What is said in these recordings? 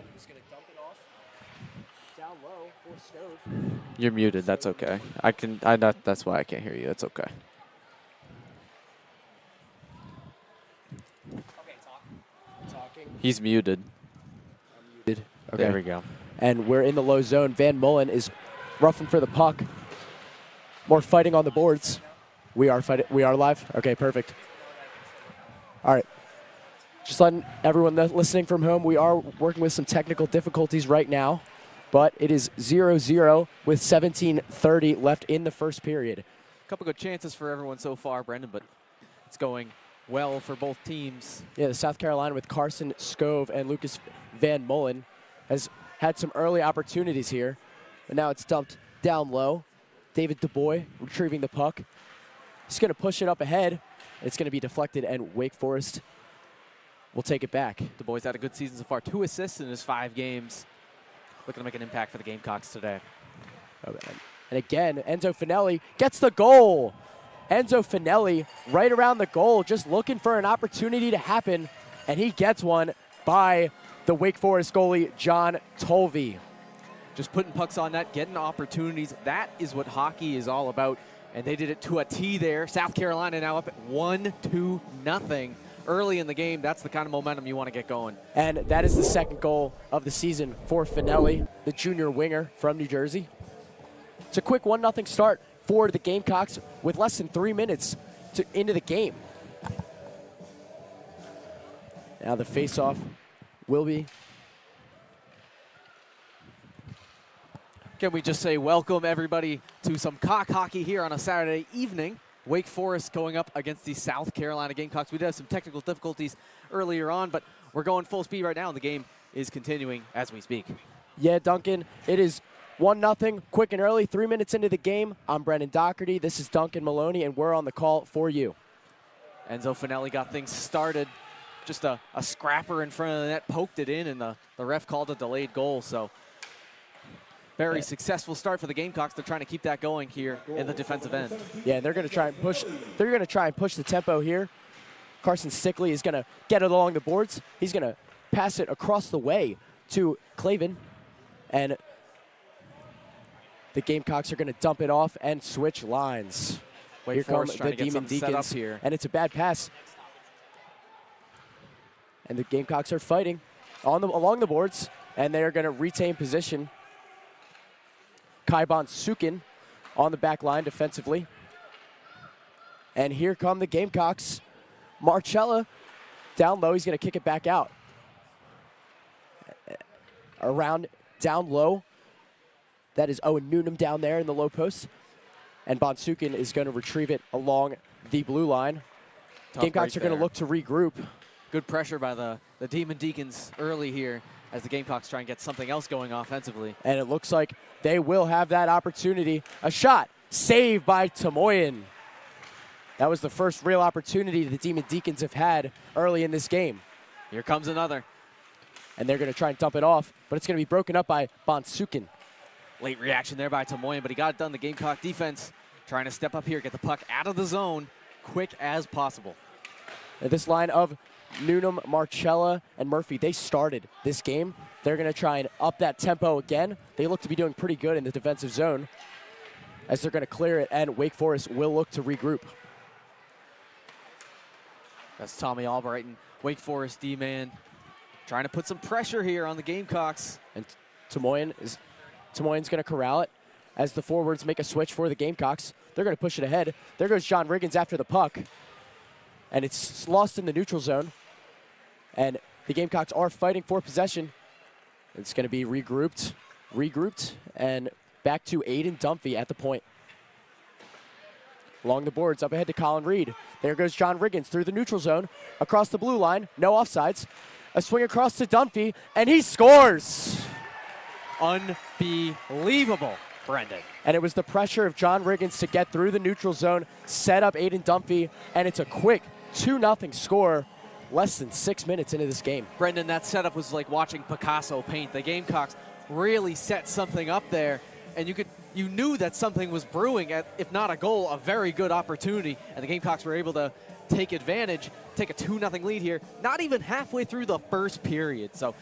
Mullen is going to dump it off down low for Stove. You're muted. That's okay. That's why I can't hear you. That's okay. Okay, talk. I'm talking. He's muted. I'm muted. Okay. There we go. And we're in the low zone. Van Mullen is roughing for the puck. More fighting on the boards. We are fighting. We are live? Okay, perfect. All right. Just letting everyone listening from home, we are working with some technical difficulties right now, but it is 0-0 with 17:30 left in the first period. A couple good chances for everyone so far, Brendan, but it's going well for both teams. Yeah, the South Carolina with Carson Scove and Lucas Van Mullen has had some early opportunities here, but now it's dumped down low. David DuBois retrieving the puck. He's going to push it up ahead. It's going to be deflected, and Wake Forest will take it back. DuBois had a good season so far. 2 assists in his 5 games. Looking to make an impact for the Gamecocks today. Oh, and again, Enzo Finelli gets the goal. Enzo Finelli right around the goal, just looking for an opportunity to happen, and he gets one by the Wake Forest goalie, John Tolvey. Just putting pucks on net, getting opportunities. That is what hockey is all about, and they did it to a T there. South Carolina now up at 1-2-0. Early in the game, that's the kind of momentum you want to get going. And that is the second goal of the season for Finelli, the junior winger from New Jersey. It's a quick 1-0 start for the Gamecocks with less than 3 minutes into the game. Now the face-off will be. Can we just say welcome, everybody, to some cock hockey here on a Saturday evening. Wake Forest going up against the South Carolina Gamecocks. We did have some technical difficulties earlier on, but we're going full speed right now, and the game is continuing as we speak. Yeah, Duncan, it is 1-0, quick and early, 3 minutes into the game. I'm Brendan Doherty. This is Duncan Maloney, and we're on the call for you. Enzo Finelli got things started. Just a scrapper in front of the net, poked it in, and the ref called a delayed goal. So very successful start for the Gamecocks. They're trying to keep that going here in the defensive end. Yeah, and they're going to try and push. They're going to try and push the tempo here. Carson Stickley is going to get it along the boards. He's going to pass it across the way to Clavin, and the Gamecocks are going to dump it off and switch lines. Here come the Demon Deacons here, and it's a bad pass. And the Gamecocks are fighting along the boards, and they are going to retain position. Kai Bonsukin on the back line defensively. And here come the Gamecocks. Marcella down low. He's going to kick it back out. Around down low. That is Owen Noonan down there in the low post. And Bonsukin is going to retrieve it along the blue line. Gamecocks are going to look to regroup. Good pressure by the Demon Deacons early here as the Gamecocks try and get something else going offensively. And it looks like they will have that opportunity. A shot saved by Tamoyan. That was the first real opportunity the Demon Deacons have had early in this game. Here comes another. And they're going to try and dump it off, but it's going to be broken up by Bonsukin. Late reaction there by Tamoyan, but he got it done. The Gamecock defense trying to step up here, get the puck out of the zone quick as possible. This line of Noonan, Marcella, and Murphy, they started this game. They're going to try and up that tempo again. They look to be doing pretty good in the defensive zone as they're going to clear it, and Wake Forest will look to regroup. That's Tommy Albrighton, Wake Forest D-man, trying to put some pressure here on the Gamecocks. And Tamoyan's going to corral it as the forwards make a switch for the Gamecocks. They're going to push it ahead. There goes John Riggins after the puck. And it's lost in the neutral zone. And the Gamecocks are fighting for possession. It's going to be regrouped, and back to Aiden Dunphy at the point. Along the boards, up ahead to Colin Reed. There goes John Riggins through the neutral zone, across the blue line, no offsides. A swing across to Dunphy, and he scores! Unbelievable, Brendan. And it was the pressure of John Riggins to get through the neutral zone, set up Aiden Dunphy, and it's a quick 2-0 score less than 6 minutes into this game. Brendan, that setup was like watching Picasso paint. The Gamecocks really set something up there, and you knew that something was brewing, if not a goal, a very good opportunity, and the Gamecocks were able to take advantage, take a 2-0 lead here, not even halfway through the first period. So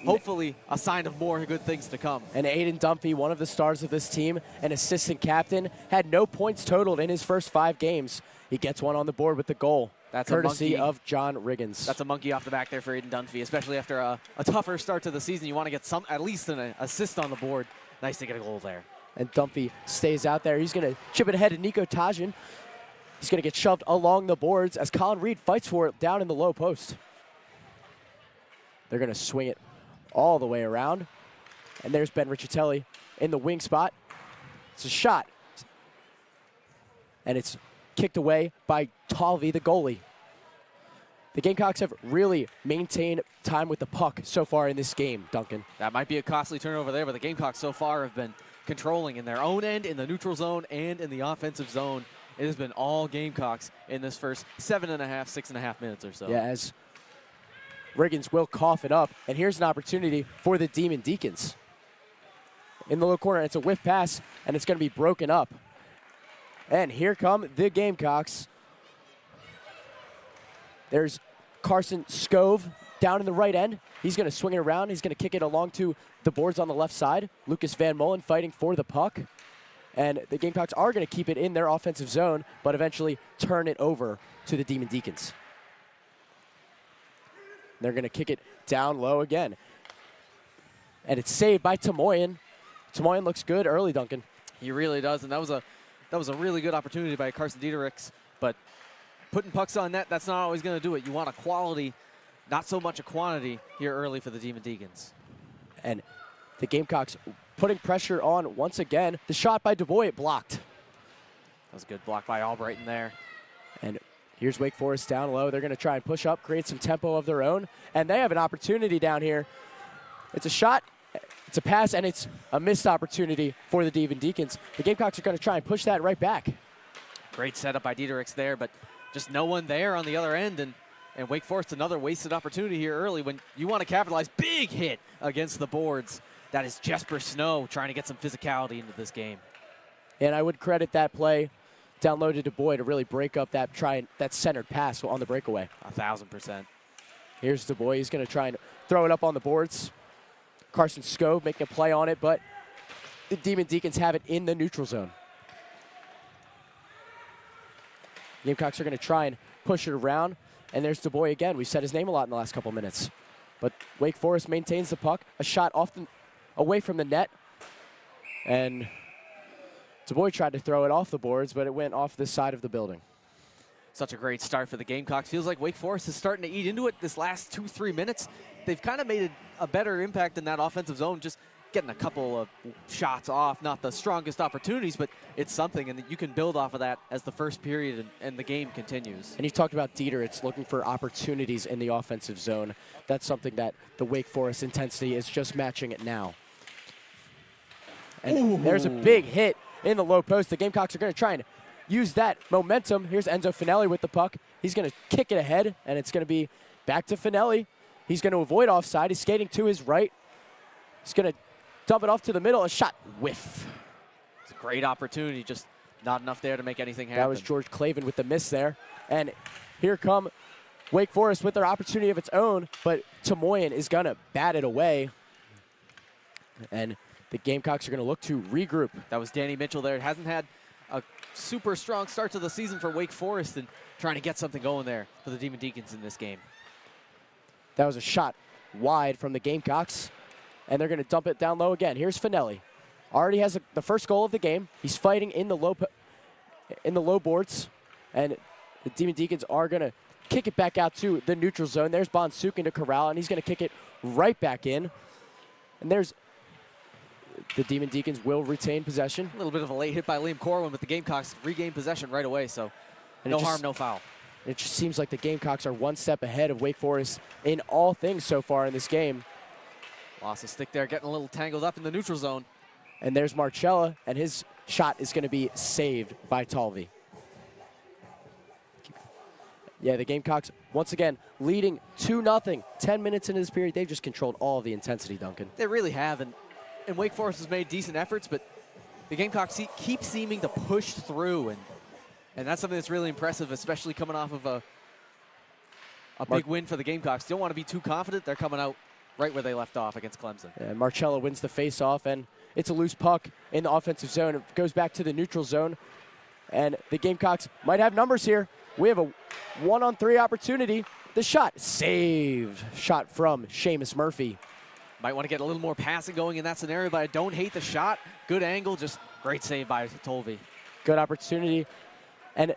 hopefully a sign of more good things to come. And Aiden Dunphy, one of the stars of this team, an assistant captain, had no points totaled in his first 5 games. He gets one on the board with the goal, That's courtesy of John Riggins. That's a monkey off the back there for Aiden Dunphy, especially after a tougher start to the season. You want to get at least an assist on the board. Nice to get a goal there. And Dunphy stays out there. He's going to chip it ahead to Nico Tajin. He's going to get shoved along the boards as Colin Reed fights for it down in the low post. They're going to swing it all the way around. And there's Ben Riccitelli in the wing spot. It's a shot. And it's kicked away by Talvi, the goalie. The Gamecocks have really maintained time with the puck so far in this game, Duncan. That might be a costly turnover there, but the Gamecocks so far have been controlling in their own end, in the neutral zone, and in the offensive zone. It has been all Gamecocks in this first 6.5 minutes or so. Yeah, as Riggins will cough it up. And here's an opportunity for the Demon Deacons. In the low corner, it's a whiff pass, and it's going to be broken up. And here come the Gamecocks. There's Carson Scove down in the right end. He's going to swing it around. He's going to kick it along to the boards on the left side. Lucas Van Molen fighting for the puck. And the Gamecocks are going to keep it in their offensive zone, but eventually turn it over to the Demon Deacons. They're going to kick it down low again. And it's saved by Tamoyan. Tamoyan looks good early, Duncan. He really does, and that was a really good opportunity by Carson Diedericks, but putting pucks on net, that's not always going to do it. You want a quality, not so much a quantity here early for the Demon Deacons. And the Gamecocks putting pressure on once again. The shot by DuBois blocked. That was a good block by Albrighton there. And here's Wake Forest down low. They're going to try and push up, create some tempo of their own. And they have an opportunity down here. It's a shot, it's a pass, and it's a missed opportunity for the Demon Deacons. The Gamecocks are going to try and push that right back. Great setup by Diedericks there, but just no one there on the other end. And Wake Forest, another wasted opportunity here early when you want to capitalize. Big hit against the boards. That is Jesper Snow trying to get some physicality into this game. And I would credit that play down low to DuBois to really break up that centered pass on the breakaway. 1,000%. Here's DuBois. He's going to try and throw it up on the boards. Carson Scove making a play on it, but the Demon Deacons have it in the neutral zone. Gamecocks are going to try and push it around, and there's DuBois again. We've said his name a lot in the last couple minutes. But Wake Forest maintains the puck. A shot often away from the net, and DuBois tried to throw it off the boards, but it went off this side of the building. Such a great start for the Gamecocks. Feels like Wake Forest is starting to eat into it this last 2-3 minutes. They've kind of made a better impact in that offensive zone, just getting a couple of shots off. Not the strongest opportunities, but it's something, and you can build off of that as the first period and the game continues. And you talked about Dieter. It's looking for opportunities in the offensive zone. That's something that the Wake Forest intensity is just matching it now. And there's a big hit in the low post. The Gamecocks are going to try and use that momentum. Here's Enzo Finelli with the puck. He's going to kick it ahead, and it's going to be back to Finelli. He's going to avoid offside. He's skating to his right. He's going to dump it off to the middle. A shot whiff. It's a great opportunity, just not enough there to make anything happen. That was George Clavin with the miss there. And here come Wake Forest with their opportunity of its own, but Tamoyan is going to bat it away. And the Gamecocks are going to look to regroup. That was Danny Mitchell there. It hasn't had a super strong start to the season for Wake Forest, and trying to get something going there for the Demon Deacons in this game. That was a shot wide from the Gamecocks, and they're going to dump it down low again. Here's Finelli. Already has the first goal of the game. He's fighting in the low boards, and the Demon Deacons are going to kick it back out to the neutral zone. There's Bonsukin to corral, and he's going to kick it right back in. And there's the Demon Deacons will retain possession. A little bit of a late hit by Liam Corwin, but the Gamecocks regain possession right away, so no harm, no foul. It just seems like the Gamecocks are one step ahead of Wake Forest in all things so far in this game. Lost a stick there, getting a little tangled up in the neutral zone. And there's Marcella, and his shot is going to be saved by Talvi. Yeah, the Gamecocks, once again, leading 2-0. 10 minutes into this period, they've just controlled all of the intensity, Duncan. They really have, and Wake Forest has made decent efforts, but the Gamecocks keep seeming to push through, and that's something that's really impressive, especially coming off of a big win for the Gamecocks. Don't want to be too confident. They're coming out right where they left off against Clemson. And Marcello wins the face-off, and it's a loose puck in the offensive zone. It goes back to the neutral zone, and the Gamecocks might have numbers here. We have a 1-on-3 opportunity. The shot, save. Shot from Seamus Murphy. Might want to get a little more passing going in that scenario, but I don't hate the shot. Good angle, just great save by Tolvey. Good opportunity. And